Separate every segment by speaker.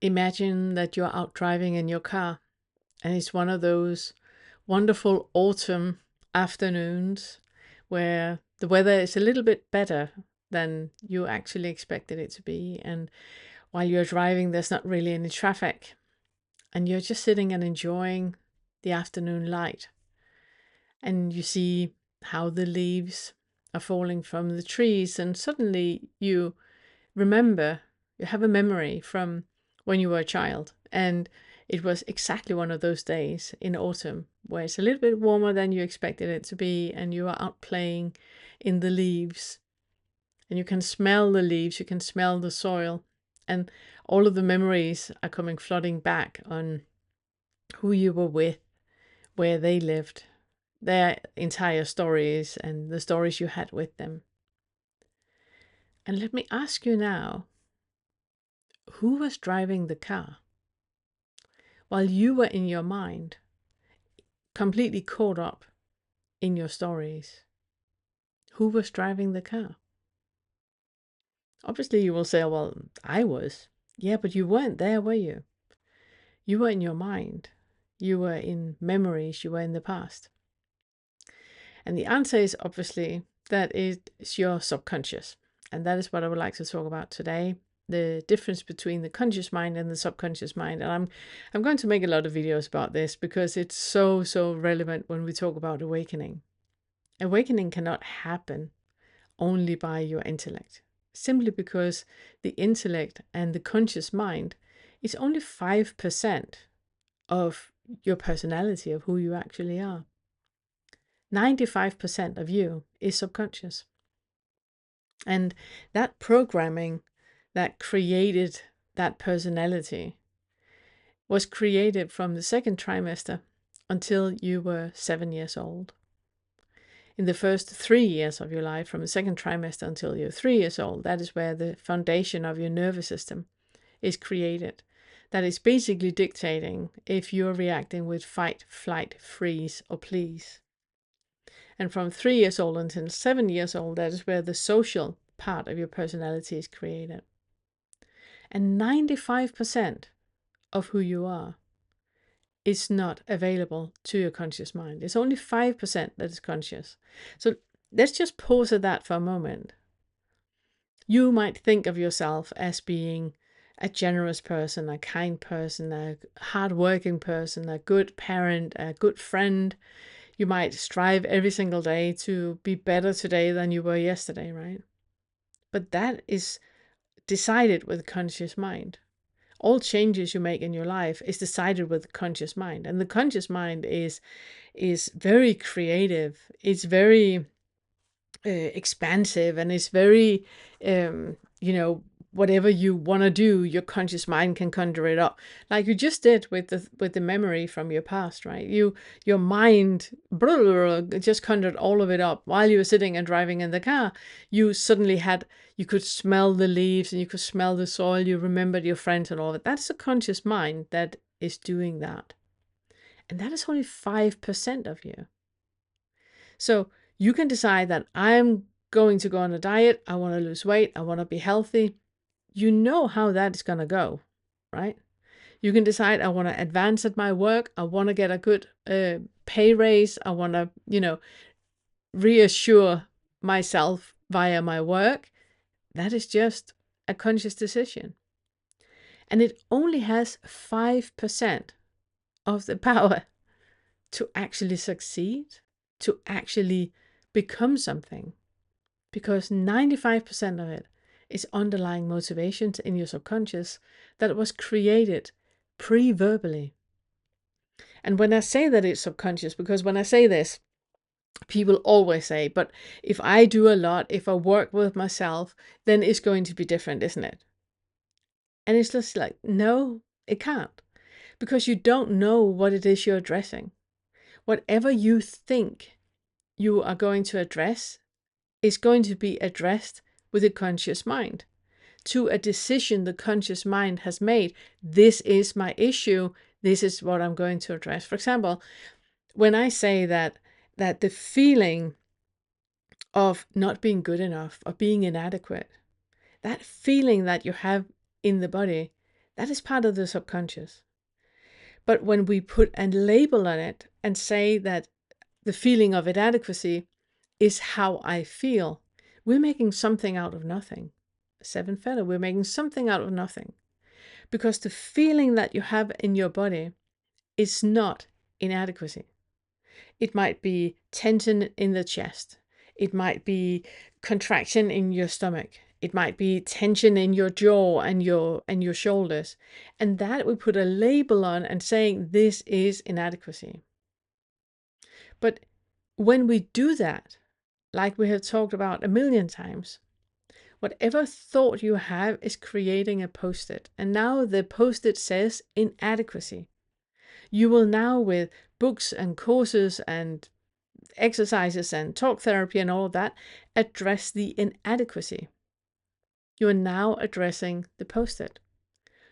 Speaker 1: Imagine that you're out driving in your car, and it's one of those wonderful autumn afternoons where the weather is a little bit better than you actually expected it to be. And while you're driving, there's not really any traffic, and you're just sitting and enjoying the afternoon light. And you see how the leaves are falling from the trees, and suddenly you remember, you have a memory from when you were a child. And it was exactly one of those days in autumn where it's a little bit warmer than you expected it to be, and you are out playing in the leaves. And you can smell the leaves, you can smell the soil, and all of the memories are coming flooding back on who you were with, where they lived, their entire stories, and the stories you had with them. And let me ask you now, who was driving the car while you were in your mind, completely caught up in your stories? Who was driving the car? Obviously, you will say, well, I was. Yeah, but you weren't there, were you? You were in your mind. You were in memories. You were in the past. And the answer is obviously that it's your subconscious. And that is what I would like to talk about today. The difference between the conscious mind and the subconscious mind. And I'm going to make a lot of videos about this because it's so relevant when we talk about awakening. Awakening cannot happen only by your intellect, simply because the intellect and the conscious mind is only 5% of your personality, of who you actually are. 95% of you is subconscious. And that programming that created that personality was created from the second trimester until you were 7 years old. In the first 3 years of your life, from the second trimester until you're 3 years old, that is where the foundation of your nervous system is created. That is basically dictating if you're reacting with fight, flight, freeze, or please. And from 3 years old until 7 years old, that is where the social part of your personality is created. And 95% of who you are is not available to your conscious mind. It's only 5% that is conscious. So let's just pause at that for a moment. You might think of yourself as being a generous person, a kind person, a hardworking person, a good parent, a good friend. You might strive every single day to be better today than you were yesterday, right? But that is decided with conscious mind. All changes you make in your life is decided with the conscious mind. And the conscious mind is very creative. It's very expansive, and it's very, whatever you want to do, your conscious mind can conjure it up, like you just did with the memory from your past, right? Your mind just conjured all of it up while you were sitting and driving in the car. You suddenly you could smell the leaves, and you could smell the soil. You remembered your friends and all of it. That's a conscious mind that is doing that, and that is only 5% of you. So you can decide that I'm going to go on a diet, I want to lose weight, I want to be healthy. You know how that is going to go, right? You can decide I want to advance at my work, I want to get a good pay raise, I want to, reassure myself via my work. That is just a conscious decision. And it only has 5% of the power to actually succeed, to actually become something, because 95% of it is underlying motivations in your subconscious that was created pre-verbally. And when I say that it's subconscious, because when I say this, people always say, but if I do a lot, if I work with myself, then it's going to be different, isn't it? And it's just like, no, it can't, because you don't know what it is you're addressing. Whatever you think you are going to address is going to be addressed with a conscious mind, to a decision the conscious mind has made. This is my issue. This is what I'm going to address. For example, when I say that the feeling of not being good enough, of being inadequate, that feeling that you have in the body, That is part of the subconscious. But when we put a label on it and say that the feeling of inadequacy is how I feel, we're making something out of nothing. Seventh feather, we're making something out of nothing. Because the feeling that you have in your body is not inadequacy. It might be tension in the chest. It might be contraction in your stomach. It might be tension in your jaw and your shoulders. And that we put a label on and saying this is inadequacy. But when we do that, like we have talked about a million times, whatever thought you have is creating a post-it. And now the post-it says inadequacy. You will now, with books and courses and exercises and talk therapy and all of that, address the inadequacy. You are now addressing the post-it.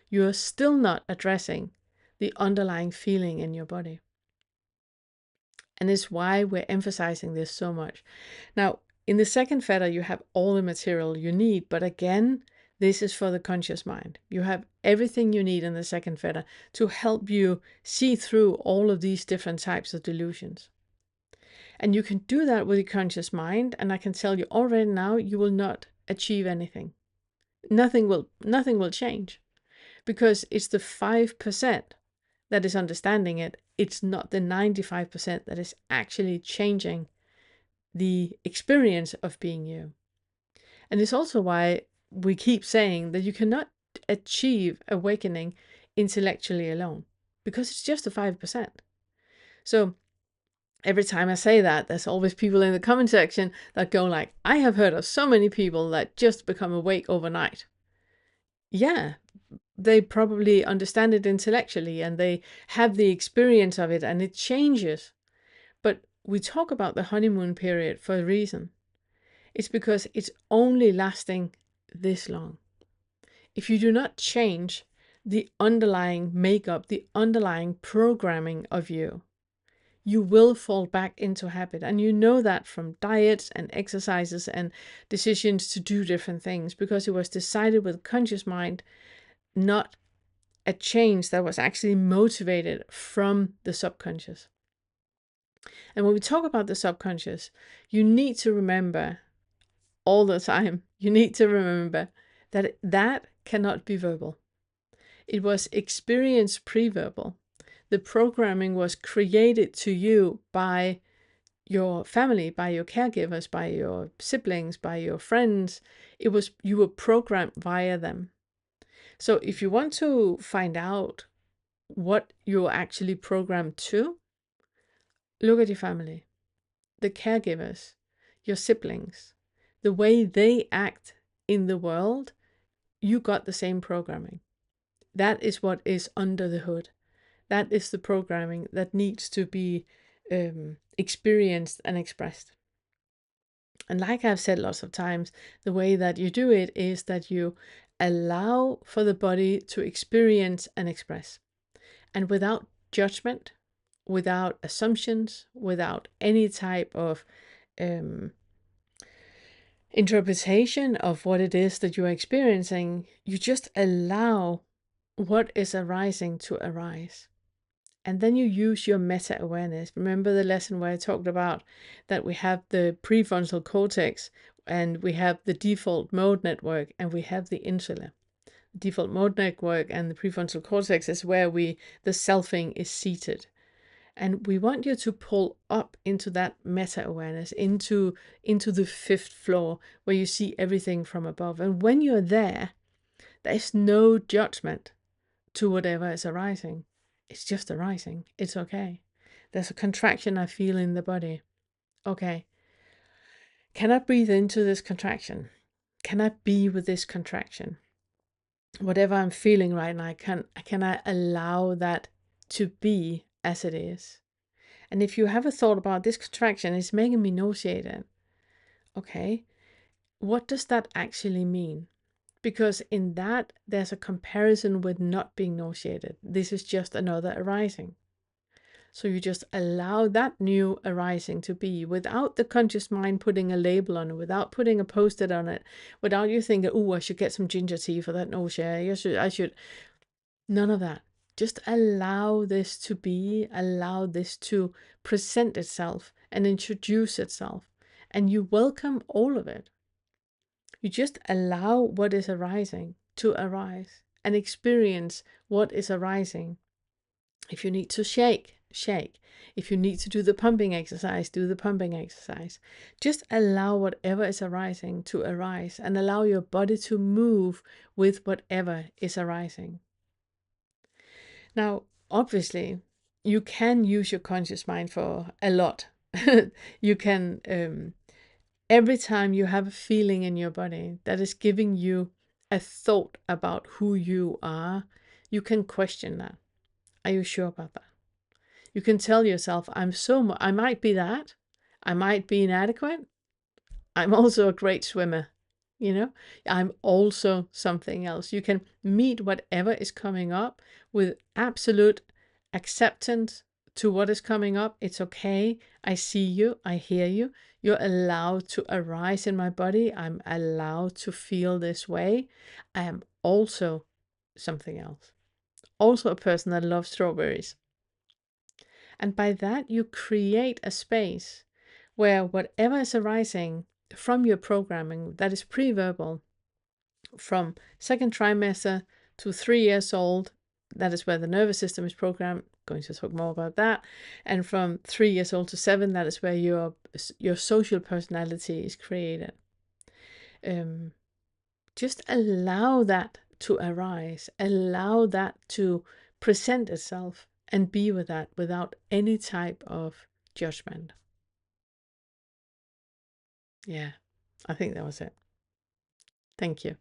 Speaker 1: You are still not addressing the underlying feeling in your body. And it's why we're emphasizing this so much. Now, in the second feather, you have all the material you need, but again, this is for the conscious mind. You have everything you need in the second feather to help you see through all of these different types of delusions. And you can do that with your conscious mind, and I can tell you already now, you will not achieve anything. Nothing will change, because it's the 5% that is understanding it. It's not the 95% that is actually changing the experience of being you. And it's also why we keep saying that you cannot achieve awakening intellectually alone, because it's just the 5%. So every time I say that, there's always people in the comment section that go like, I have heard of so many people that just become awake overnight. Yeah, they probably understand it intellectually and they have the experience of it and it changes. But we talk about the honeymoon period for a reason. It's because it's only lasting this long. If you do not change the underlying makeup, the underlying programming of you, you will fall back into habit. And you know that from diets and exercises and decisions to do different things, because it was decided with conscious mind, not a change that was actually motivated from the subconscious. And when we talk about the subconscious, you need to remember all the time, you need to remember that that cannot be verbal. It was experienced pre-verbal. The programming was created to you by your family, by your caregivers, by your siblings, by your friends. You were programmed via them. So if you want to find out what you're actually programmed to, look at your family, the caregivers, your siblings, the way they act in the world. You got the same programming. That is what is under the hood. That is the programming that needs to be experienced and expressed. And like I've said lots of times, the way that you do it is that you allow for the body to experience and express. And without judgment, without assumptions, without any type of interpretation of what it is that you are experiencing, you just allow what is arising to arise. And then you use your meta-awareness. Remember the lesson where I talked about that we have the prefrontal cortex and we have the default mode network and we have the insula. The default mode network and the prefrontal cortex is where the selfing is seated. And we want you to pull up into that meta-awareness, into the fifth floor where you see everything from above. And when you're there, there's no judgment to whatever is arising. It's just arising. It's okay. There's a contraction I feel in the body. Okay. Can I breathe into this contraction? Can I be with this contraction? Whatever I'm feeling right now, can I allow that to be as it is? And if you have a thought about this contraction, it's making me nauseated. Okay. What does that actually mean? Because in that, there's a comparison with not being nauseated. This is just another arising. So you just allow that new arising to be without the conscious mind putting a label on it, without putting a post-it on it, without you thinking, oh, I should get some ginger tea for that nausea. I should. None of that. Just allow this to be, allow this to present itself and introduce itself. And you welcome all of it. You just allow what is arising to arise and experience what is arising. If you need to shake, shake. If you need to do the pumping exercise, do the pumping exercise. Just allow whatever is arising to arise and allow your body to move with whatever is arising. Now, obviously, you can use your conscious mind for a lot. You can, every time you have a feeling in your body that is giving you a thought about who you are, you can question that. Are you sure about that? You can tell yourself, I might be that. I might be inadequate. I'm also a great swimmer. I'm also something else. You can meet whatever is coming up with absolute acceptance to what is coming up. It's okay. I see you. I hear you. You're allowed to arise in my body. I'm allowed to feel this way. I am also something else. Also a person that loves strawberries. And by that, you create a space where whatever is arising from your programming that is pre-verbal, from second trimester to 3 years old, that is where the nervous system is programmed. Going to talk more about that. And from 3 years old to 7, that is where your social personality is created. Just allow that to arise. Allow that to present itself and be with that without any type of judgment. Yeah, I think that was it. Thank you.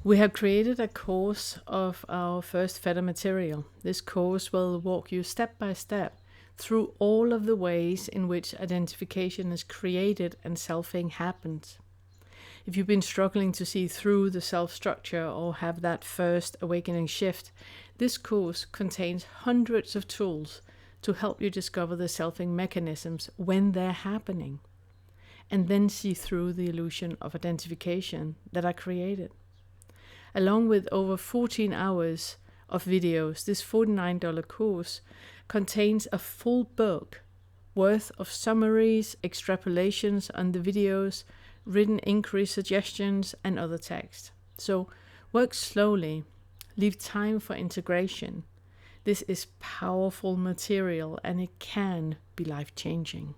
Speaker 1: We have created a course of our first Feather material. This course will walk you step by step through all of the ways in which identification is created and selfing happens. If you've been struggling to see through the self-structure or have that first awakening shift, this course contains hundreds of tools to help you discover the selfing mechanisms when they're happening, and then see through the illusion of identification that are created. Along with over 14 hours of videos, this $49 course contains a full book worth of summaries, extrapolations on the videos, written inquiry suggestions, and other text. So work slowly, leave time for integration. This is powerful material and it can be life-changing.